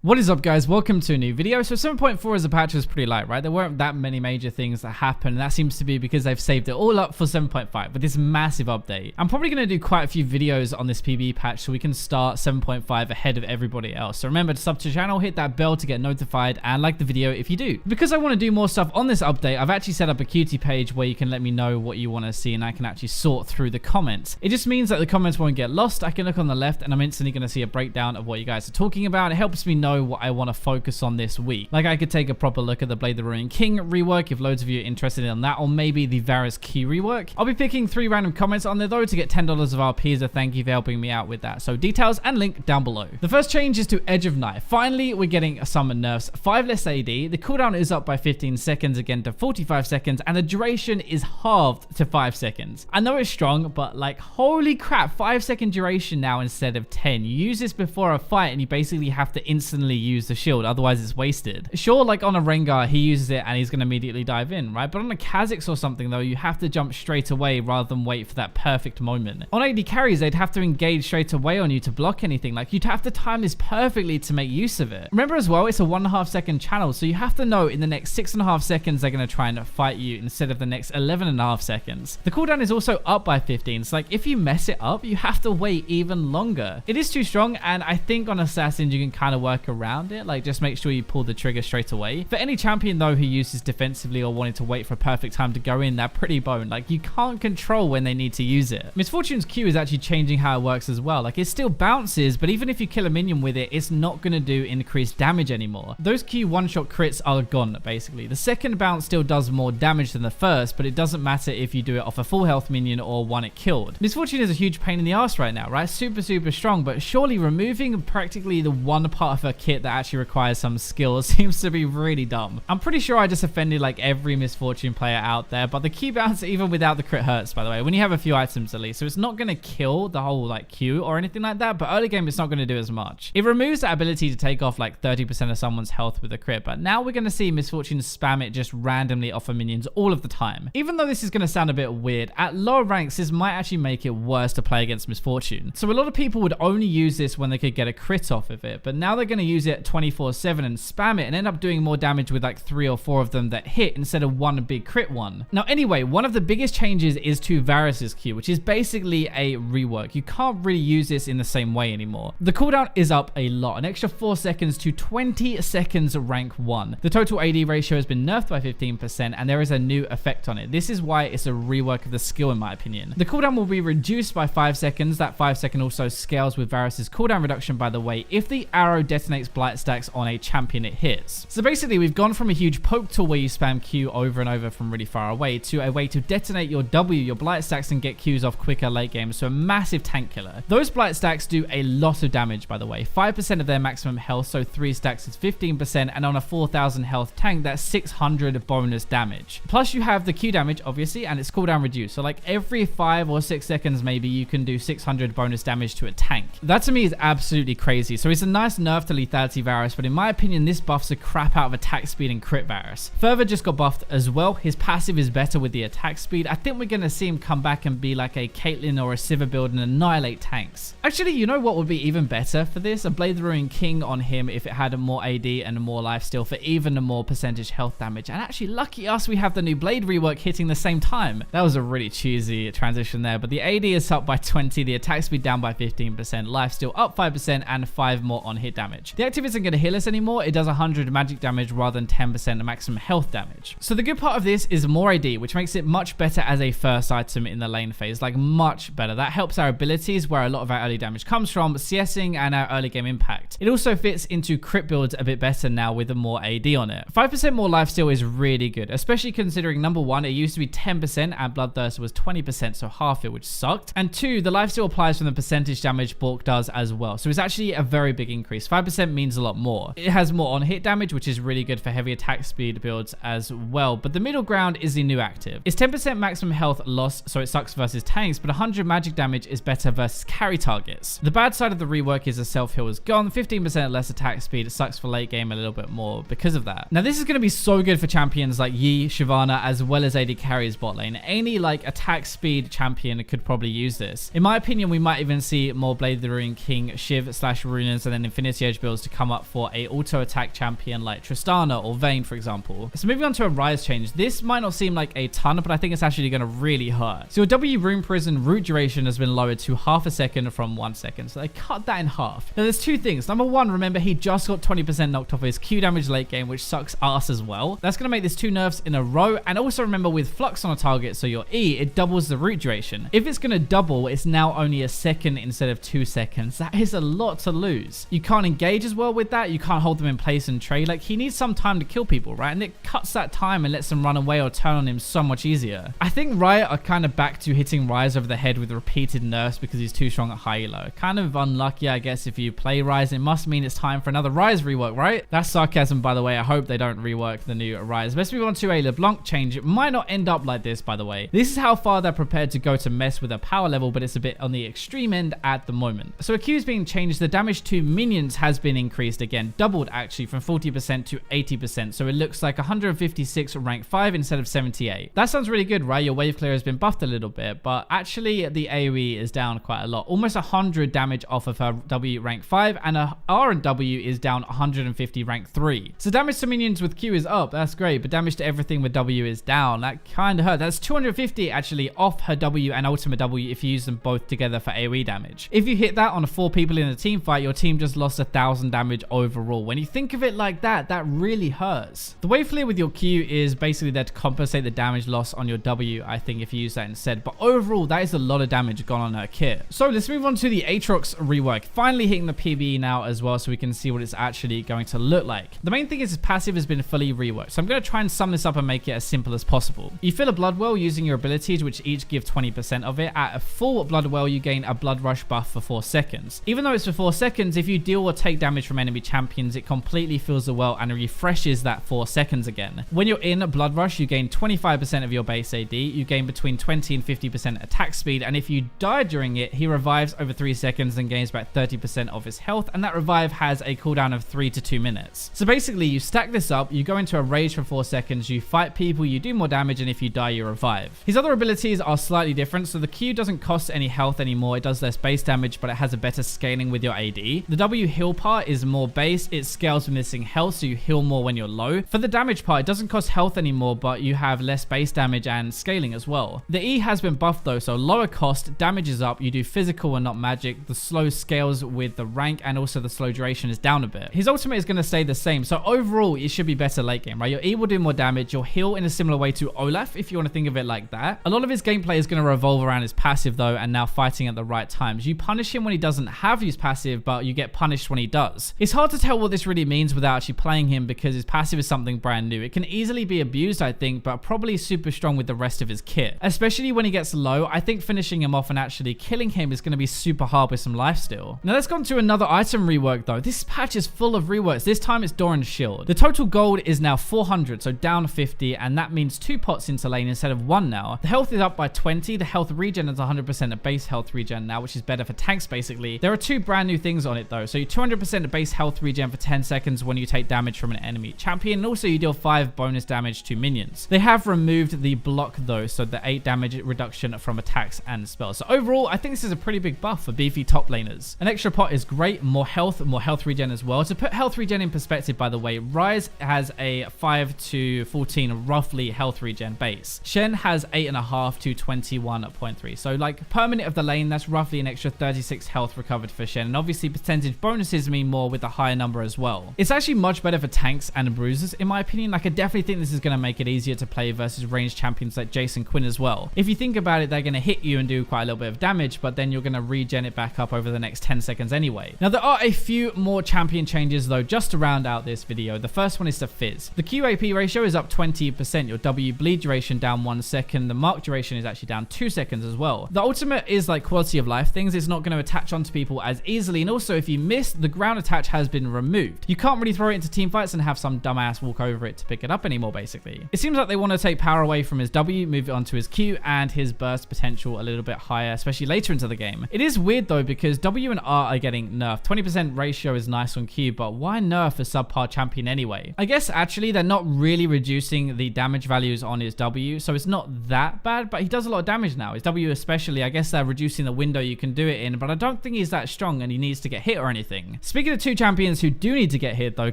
What is up, guys? Welcome to a new video. So 7.4 as a patch was pretty light, right? There weren't that many major things that happened, and that seems to be because they've saved it all up for 7.5 with this massive update. I'm probably going to do quite a few videos on this PBE patch so we can start 7.5 ahead of everybody else. So remember to sub to the channel, hit that bell to get notified, and like the video if you do. Because I want to do more stuff on this update, I've actually set up a QT page where you can let me know what you want to see, and I can actually sort through the comments. It just means that the comments won't get lost. I can look on the left and I'm instantly going to see a breakdown of what you guys are talking about. It helps me know what I want to focus on this week. Like, I could take a proper look at the Blade the Ruined King rework if loads of you are interested in that, or maybe the Varus Q rework. I'll be picking 3 random comments on there though to get $10 of RP as a thank you for helping me out with that. So details and link down below. The first change is to Edge of Night. Finally, we're getting some nerfs. 5 less AD. The cooldown is up by 15 seconds again to 45 seconds, and the duration is halved to 5 seconds. I know it's strong, but like, holy crap, 5-second duration now instead of 10. You use this before a fight and you basically have to instantly use the shield, otherwise it's wasted. Sure, like on a Rengar, he uses it and he's going to immediately dive in, right? But on a Kha'Zix or something though, you have to jump straight away rather than wait for that perfect moment. On AD carries, they'd have to engage straight away on you to block anything. Like, you'd have to time this perfectly to make use of it. Remember as well, it's a 1.5 second channel, so you have to know in the next 6.5 seconds they're going to try and fight you instead of the next 11.5 seconds. The cooldown is also up by 15, so like, if you mess it up, you have to wait even longer. It is too strong, and I think on Assassins you can kind of work around it. Like, just make sure you pull the trigger straight away. For any champion though who uses defensively or wanting to wait for a perfect time to go in, they're pretty boned. Like, you can't control when they need to use it. Misfortune's Q is actually changing how it works as well. Like, it still bounces, but even if you kill a minion with it, it's not going to do increased damage anymore. Those Q one-shot crits are gone, basically. The second bounce still does more damage than the first, but it doesn't matter if you do it off a full health minion or one it killed. Misfortune is a huge pain in the ass right now, right? Super strong, but surely removing practically the one part of her kit that actually requires some skill seems to be really dumb. I'm pretty sure I just offended like every Misfortune player out there, but the Q bounce even without the crit hurts, by the way, when you have a few items at least. So it's not going to kill the whole like Q or anything like that, but early game it's not going to do as much. It removes the ability to take off like 30% of someone's health with a crit, but now we're going to see Misfortune spam it just randomly off of minions all of the time. Even though this is going to sound a bit weird, at lower ranks this might actually make it worse to play against Misfortune. So a lot of people would only use this when they could get a crit off of it, but now they're going to use it 24/7 and spam it and end up doing more damage with like 3 or 4 of them that hit instead of one big crit one. Now anyway, one of the biggest changes is to Varus's Q, which is basically a rework. You can't really use this in the same way anymore. The cooldown is up a lot, an extra 4 seconds to 20 seconds rank 1. The total AD ratio has been nerfed by 15%, and there is a new effect on it. This is why it's a rework of the skill in my opinion. The cooldown will be reduced by 5 seconds. That 5 second also scales with Varus's cooldown reduction, by the way, if the arrow detonates blight stacks on a champion it hits. So basically we've gone from a huge poke tool where you spam Q over and over from really far away to a way to detonate your W, your blight stacks, and get Qs off quicker late game. So a massive tank killer. Those blight stacks do a lot of damage, by the way. 5% of their maximum health, so 3 stacks is 15%, and on a 4,000 health tank that's 600 bonus damage. Plus you have the Q damage obviously, and its cooldown reduced. So like every 5 or 6 seconds maybe you can do 600 bonus damage to a tank. That to me is absolutely crazy. So it's a nice nerf to lethality Varus, but in my opinion this buffs the crap out of attack speed and crit Varus. Further just got buffed as well. His passive is better with the attack speed. I think we're going to see him come back and be like a Caitlyn or a Sivir build and annihilate tanks. Actually, you know what would be even better for this? A Blade the Ruined King on him if it had a more AD and more lifesteal for even a more percentage health damage. And actually, lucky us, we have the new Blade rework hitting the same time. That was a really cheesy transition there, but the AD is up by 20, the attack speed down by 15%, lifesteal up 5%, and 5 more on hit damage. The active isn't going to heal us anymore. It does 100 magic damage rather than 10% of maximum health damage. So the good part of this is more AD, which makes it much better as a first item in the lane phase, like much better. That helps our abilities where a lot of our early damage comes from, CSing and our early game impact. It also fits into crit builds a bit better now with a more AD on it. 5% more lifesteal is really good, especially considering number 1, it used to be 10% and Bloodthirst was 20%, so half it, which sucked. And 2, the lifesteal applies from the percentage damage Bork does as well. So it's actually a very big increase. 5% means a lot more. It has more on hit damage, which is really good for heavy attack speed builds as well. But the middle ground is the new active. It's 10% maximum health loss, so it sucks versus tanks, but 100 magic damage is better versus carry targets. The bad side of the rework is the self-heal is gone, 15% less attack speed. It sucks for late game a little bit more because of that. Now this is going to be so good for champions like Yi, Shyvana, as well as AD carries bot lane. Any like attack speed champion could probably use this. In my opinion, we might even see more Blade the Ruined King, Shiv / Runas, and then Infinity Edge builds builds to come up for a auto attack champion like Tristana or Vayne, for example. So moving on to a Ryze change, this might not seem like a ton, but I think it's actually going to really hurt. So your W Rune Prison root duration has been lowered to half a second from 1 second, so they cut that in half. Now there's two things. Number one, remember he just got 20% knocked off his Q damage late game, which sucks ass as well. That's going to make this 2 nerfs in a row. And also remember, with Flux on a target, so your E, it doubles the root duration. If it's going to double, it's now only a second instead of 2 seconds. That is a lot to lose. You can't engage as well with that. You can't hold them in place and trade. Like, he needs some time to kill people, right? And it cuts that time and lets them run away or turn on him so much easier. I think Riot are kind of back to hitting Ryze over the head with repeated nerfs because he's too strong at high elo. Kind of unlucky, I guess, if you play Ryze. It must mean it's time for another Ryze rework, right? That's sarcasm, by the way. I hope they don't rework the new Ryze. Let's move on to a LeBlanc change. It might not end up like this, by the way. This is how far they're prepared to go to mess with a power level, but it's a bit on the extreme end at the moment. So a Q is being changed. The damage to minions has been increased again, doubled actually from 40% to 80%. So it looks like 156 rank 5 instead of 78. That sounds really good, right? Your wave clear has been buffed a little bit, but actually the AoE is down quite a lot. Almost 100 damage off of her W rank 5, and her R and W is down 150 rank 3. So damage to minions with Q is up. That's great, but damage to everything with W is down. That kind of hurt. That's 250 actually off her W and ultimate W if you use them both together for AoE damage. If you hit that on 4 people in a team fight, your team just lost 1,000 damage overall. When you think of it like that, that really hurts. The wave clear with your Q is basically there to compensate the damage loss on your W, I think, if you use that instead. But overall, that is a lot of damage gone on her kit. So let's move on to the Aatrox rework. Finally hitting the PBE now as well, so we can see what it's actually going to look like. The main thing is his passive has been fully reworked. So I'm going to try and sum this up and make it as simple as possible. You fill a blood well using your abilities, which each give 20% of it. At a full blood well, you gain a blood rush buff for 4 seconds. Even though it's for 4 seconds, if you deal or take damage from enemy champions, it completely fills the well and refreshes that 4 seconds again. When you're in a blood rush, you gain 25% of your base AD. You gain between 20 and 50% attack speed, and if you die during it, he revives over 3 seconds and gains back 30% of his health, and that revive has a cooldown of 3 to 2 minutes. So basically, you stack this up, you go into a rage for 4 seconds, you fight people, you do more damage, and if you die, you revive. His other abilities are slightly different, so the Q doesn't cost any health anymore. It does less base damage, but it has a better scaling with your AD. The W heal part is more base. It scales with missing health, so you heal more when you're low. For the damage part, it doesn't cost health anymore, but you have less base damage and scaling as well. The E has been buffed though, so lower cost, damage is up, you do physical and not magic. The slow scales with the rank, and also the slow duration is down a bit. His ultimate is going to stay the same, so overall it should be better late game, right? Your E will do more damage, you'll heal in a similar way to Olaf, if you want to think of it like that. A lot of his gameplay is going to revolve around his passive though, and now fighting at the right times. You punish him when he doesn't have his passive, but you get punished when he does. It's hard to tell what this really means without actually playing him, because his passive is something brand new. It can easily be abused, I think, but probably super strong with the rest of his kit. Especially when he gets low, I think finishing him off and actually killing him is going to be super hard with some lifesteal. Now let's go on to another item rework though. This patch is full of reworks. This time it's Doran's shield. The total gold is now 400, so down 50, and that means 2 pots into lane instead of 1 now. The health is up by 20. The health regen is 100% of base health regen now, which is better for tanks basically. There are 2 brand new things on it though. So you 200% of base health regen for 10 seconds when you take damage from an enemy champion, and also you deal 5 bonus damage to minions. They have removed the block though, so the 8 damage reduction from attacks and spells. So overall, I think this is a pretty big buff for beefy top laners. An extra pot is great, more health regen as well. To put health regen in perspective, by the way, Ryze has a 5 to 14 roughly health regen base. Shen has 8.5 to 21.3. So like per minute of the lane, that's roughly an extra 36 health recovered for Shen. And obviously percentage bonuses mean more with a higher number as well. It's actually much better for tanks and bruisers in my opinion. Like I definitely think this is going to make it easier to play versus ranged champions like Jason Quinn as well. If you think about it, they're going to hit you and do quite a little bit of damage, but then you're going to regen it back up over the next 10 seconds anyway. Now there are a few more champion changes though, just to round out this video. The first one is the Fizz. The QAP ratio is up 20%. Your W bleed duration down 1 second. The mark duration is actually down 2 seconds as well. The ultimate is like quality of life things. It's not going to attach onto people as easily, and also if you miss, the ground attach has been removed. You can't really throw it into team fights and have some dumbass walk over it to pick it up anymore basically. It seems like they want to take power away from his W, move it onto his Q, and his burst potential a little bit higher, especially later into the game. It is weird though, because W and R are getting nerfed. 20% ratio is nice on Q, but why nerf a subpar champion anyway? I guess actually they're not really reducing the damage values on his W, so it's not that bad, but he does a lot of damage now. His W especially, I guess they're reducing the window you can do it in, but I don't think he's that strong and he needs to get hit or anything. Speaking Speaking of 2 champions who do need to get hit though,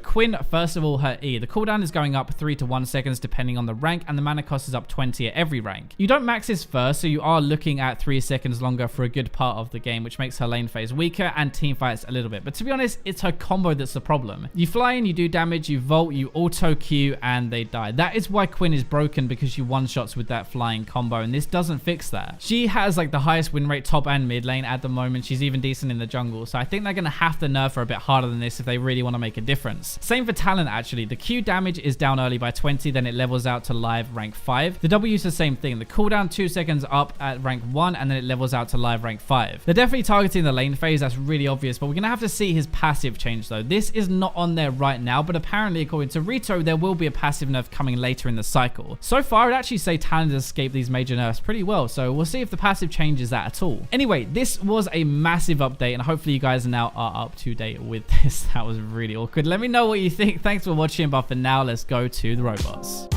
Quinn, first of all, her E. The cooldown is going up 3 to 1 seconds depending on the rank, and the mana cost is up 20 at every rank. You don't max this first, so you are looking at 3 seconds longer for a good part of the game, which makes her lane phase weaker and team fights a little bit. But to be honest, it's her combo that's the problem. You fly in, you do damage, you vault, you auto Q, and they die. That is why Quinn is broken, because she one-shots with that flying combo, and this doesn't fix that. She has like the highest win rate top and mid lane at the moment. She's even decent in the jungle, so I think they're going to have to nerf her a bit harder than this if they really want to make a difference. Same for talent actually. The Q damage is down early by 20, then it levels out to live rank 5. The W is the same thing. The cooldown 2 seconds up at rank 1, and then it levels out to live rank 5. They're definitely targeting the lane phase, that's really obvious, but we're going to have to see his passive change though. This is not on there right now, but apparently according to Rito, there will be a passive nerf coming later in the cycle. So far, I'd actually say talent has escaped these major nerfs pretty well, so we'll see if the passive changes that at all. Anyway, this was a massive update, and hopefully you guys now are up to date with this. That was really awkward. Let me know what you think. Thanks for watching, but for now, let's go to the robots.